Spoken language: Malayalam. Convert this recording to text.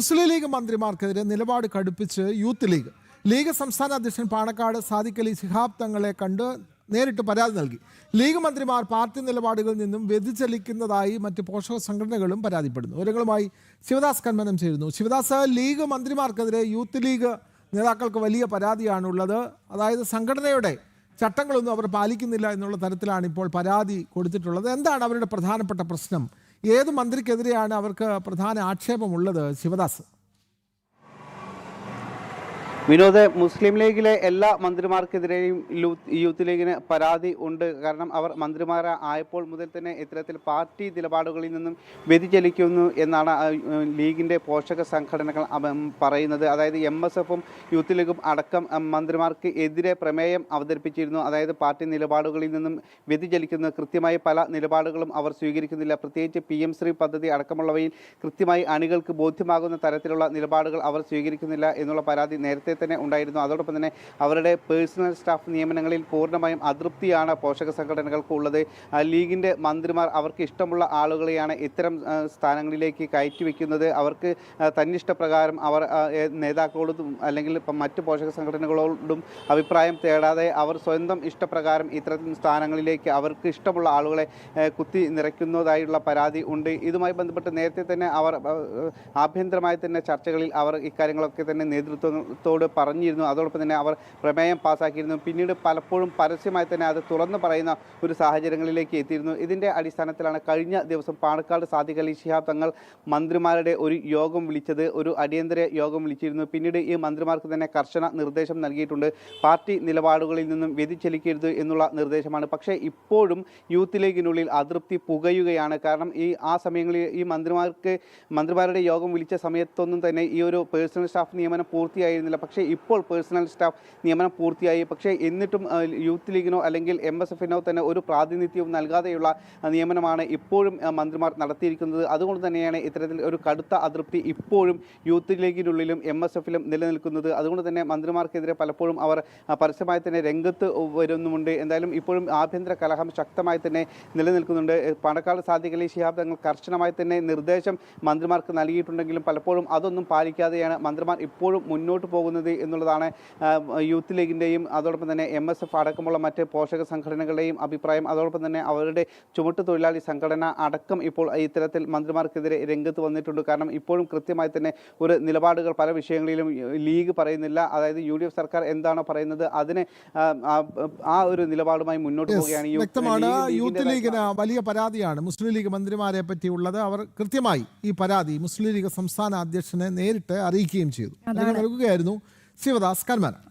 മുസ്ലിം ലീഗ് മന്ത്രിമാർക്കെതിരെ നിലപാട് കടുപ്പിച്ച് യൂത്ത് ലീഗ്. ലീഗ് സംസ്ഥാന അധ്യക്ഷൻ പാണക്കാട് സാദിഖ് അലി ശിഹാബ് തങ്ങളെ കണ്ട് നേരിട്ട് പരാതി നൽകി. ലീഗ് മന്ത്രിമാർ പാർട്ടി നിലപാടുകളിൽ നിന്നും വ്യതിചലിക്കുന്നതായി മറ്റ് പോഷക സംഘടനകളും പരാതിപ്പെടുന്നു. വിവരങ്ങളുമായി ശിവദാസ് കന്മനം ചേരുന്നു. ശിവദാസ്, ലീഗ് മന്ത്രിമാർക്കെതിരെ യൂത്ത് ലീഗ് നേതാക്കൾക്ക് വലിയ പരാതിയാണുള്ളത്. അതായത് സംഘടനയുടെ ചട്ടങ്ങളൊന്നും അവർ പാലിക്കുന്നില്ല എന്നുള്ള തരത്തിലാണ് ഇപ്പോൾ പരാതി കൊടുത്തിട്ടുള്ളത്. എന്താണ് അവരുടെ പ്രധാനപ്പെട്ട പ്രശ്നം? ഏത് മന്ത്രിക്കെതിരെയാണ് അവർക്ക് പ്രധാന ആക്ഷേപമുള്ളത്? ശിവദാസ്. വിനോദ്, മുസ്ലിം ലീഗിലെ എല്ലാ മന്ത്രിമാർക്കെതിരെയും യൂത്ത് ലീഗിന് പരാതി ഉണ്ട്. കാരണം അവർ മന്ത്രിമാരായപ്പോൾ മുതൽ തന്നെ ഇത്തരത്തിൽ പാർട്ടി നിലപാടുകളിൽ നിന്നും വ്യതിചലിക്കുന്നു എന്നാണ് ലീഗിൻ്റെ പോഷക സംഘടനകൾ പറയുന്നത്. അതായത് MSFും യൂത്ത് ലീഗും അടക്കം മന്ത്രിമാർക്ക് എതിരെ പ്രമേയം അവതരിപ്പിച്ചിരുന്നു. അതായത് പാർട്ടി നിലപാടുകളിൽ നിന്നും വ്യതിചലിക്കുന്ന കൃത്യമായി പല നിലപാടുകളും അവർ സ്വീകരിക്കുന്നില്ല. പ്രത്യേകിച്ച് PM ശ്രീ പദ്ധതി അടക്കമുള്ളവയിൽ കൃത്യമായി അണികൾക്ക് ബോധ്യമാകുന്ന തരത്തിലുള്ള നിലപാടുകൾ അവർ സ്വീകരിക്കുന്നില്ല എന്നുള്ള പരാതി നേരത്തെ തന്നെ ഉണ്ടായിരുന്നു. അതോടൊപ്പം തന്നെ അവരുടെ പേഴ്സണൽ സ്റ്റാഫ് നിയമനങ്ങളിൽ പൂർണ്ണമായും അതൃപ്തിയാണ് പോഷക സംഘടനകൾക്ക് ഉള്ളത്. ലീഗിൻ്റെ മന്ത്രിമാർ അവർക്ക് ഇഷ്ടമുള്ള ആളുകളെയാണ് ഇത്തരം സ്ഥാനങ്ങളിലേക്ക് കയറ്റിവെക്കുന്നത്. അവർക്ക് തന്നിഷ്ടപ്രകാരം അവർ നേതാക്കളോടും അല്ലെങ്കിൽ മറ്റ് പോഷക സംഘടനകളോടും അഭിപ്രായം തേടാതെ അവർ സ്വന്തം ഇഷ്ടപ്രകാരം ഇത്തരം സ്ഥാനങ്ങളിലേക്ക് അവർക്ക് ഇഷ്ടമുള്ള ആളുകളെ കുത്തി നിറയ്ക്കുന്നതായുള്ള പരാതി ഉണ്ട്. ഇതുമായി ബന്ധപ്പെട്ട് നേരത്തെ തന്നെ അവർ ആഭ്യന്തരമായി തന്നെ ചർച്ചകളിൽ അവർ ഇക്കാര്യങ്ങളൊക്കെ തന്നെ നേതൃത്വത്തോട് പറഞ്ഞിരുന്നു. അതോടൊപ്പം തന്നെ അവർ പ്രമേയം പാസ്സാക്കിയിരുന്നു. പിന്നീട് പലപ്പോഴും പരസ്യമായി തന്നെ അത് തുറന്നു പറയുന്ന ഒരു സാഹചര്യങ്ങളിലേക്ക് എത്തിയിരുന്നു. ഇതിൻ്റെ അടിസ്ഥാനത്തിലാണ് കഴിഞ്ഞ ദിവസം പാണക്കാട് സാദിഖ് അലി ശിഹാബ് തങ്ങൾ മന്ത്രിമാരുടെ ഒരു യോഗം വിളിച്ചത്. ഒരു അടിയന്തര യോഗം വിളിച്ചിരുന്നു. പിന്നീട് ഈ മന്ത്രിമാർക്ക് തന്നെ കർശന നിർദ്ദേശം നൽകിയിട്ടുണ്ട്. പാർട്ടി നിലപാടുകളിൽ നിന്നും വ്യതിചലിക്കരുത് എന്നുള്ള നിർദ്ദേശമാണ്. പക്ഷേ ഇപ്പോഴും യൂത്ത് ലീഗിനുള്ളിൽ അതൃപ്തി പുകയുകയാണ്. കാരണം ആ സമയങ്ങളിൽ ഈ മന്ത്രിമാരുടെ യോഗം വിളിച്ച സമയത്തൊന്നും തന്നെ ഈ ഒരു പേഴ്സണൽ സ്റ്റാഫ് നിയമനം പൂർത്തിയായിരുന്നില്ല. പക്ഷേ ഇപ്പോൾ പേഴ്സണൽ സ്റ്റാഫ് നിയമനം പൂർത്തിയായി. പക്ഷേ എന്നിട്ടും യൂത്ത് ലീഗിനോ അല്ലെങ്കിൽ MSFനോ തന്നെ ഒരു പ്രാതിനിധ്യവും നൽകാതെയുള്ള നിയമനമാണ് ഇപ്പോഴും മന്ത്രിമാർ നടത്തിയിരിക്കുന്നത്. അതുകൊണ്ട് തന്നെയാണ് ഇത്തരത്തിൽ ഒരു കടുത്ത അതൃപ്തി ഇപ്പോഴും യൂത്ത് ലീഗിനുള്ളിലും MSFലും നിലനിൽക്കുന്നത്. അതുകൊണ്ട് തന്നെ മന്ത്രിമാർക്കെതിരെ പലപ്പോഴും അവർ പരസ്യമായി തന്നെ രംഗത്ത് വരുന്നുമുണ്ട്. എന്തായാലും ഇപ്പോഴും ആഭ്യന്തര കലഹം ശക്തമായി തന്നെ നിലനിൽക്കുന്നുണ്ട്. പാണക്കാട് സാദിഖ് അലി ശിഹാബ് തങ്ങൾ കർശനമായി തന്നെ നിർദ്ദേശം മന്ത്രിമാർക്ക് നൽകിയിട്ടുണ്ടെങ്കിലും പലപ്പോഴും അതൊന്നും പാലിക്കാതെയാണ് മന്ത്രിമാർ ഇപ്പോഴും മുന്നോട്ട് പോകുന്നത് എന്നുള്ളതാണ് യൂത്ത് ലീഗിൻ്റെയും അതോടൊപ്പം തന്നെ MSF അടക്കമുള്ള മറ്റ് പോഷക സംഘടനകളുടെയും അഭിപ്രായം. അതോടൊപ്പം തന്നെ അവരുടെ ചുമട്ട് തൊഴിലാളി സംഘടന അടക്കം ഇപ്പോൾ ഇത്തരത്തിൽ മന്ത്രിമാർക്കെതിരെ രംഗത്ത് വന്നിട്ടുണ്ട്. കാരണം ഇപ്പോഴും കൃത്യമായി തന്നെ ഒരു നിലപാടുകൾ പല വിഷയങ്ങളിലും ലീഗ് പറയുന്നില്ല. അതായത് UDF സർക്കാർ എന്താണോ പറയുന്നത് അതിന് ആ ഒരു നിലപാടുമായി മുന്നോട്ട് പോവുകയാണ്. യൂത്ത് ലീഗിന് വലിയ പരാതിയാണ് മുസ്ലിം ലീഗ് മന്ത്രിമാരെ പറ്റിയുള്ളത്. അവർ കൃത്യമായി ഈ പരാതി മുസ്ലിം ലീഗ് സംസ്ഥാന അധ്യക്ഷനെ നേരിട്ട് അറിയിക്കുകയും ചെയ്തു. നൽകുകയായിരുന്നു ശിവദാസ് കന്മനം.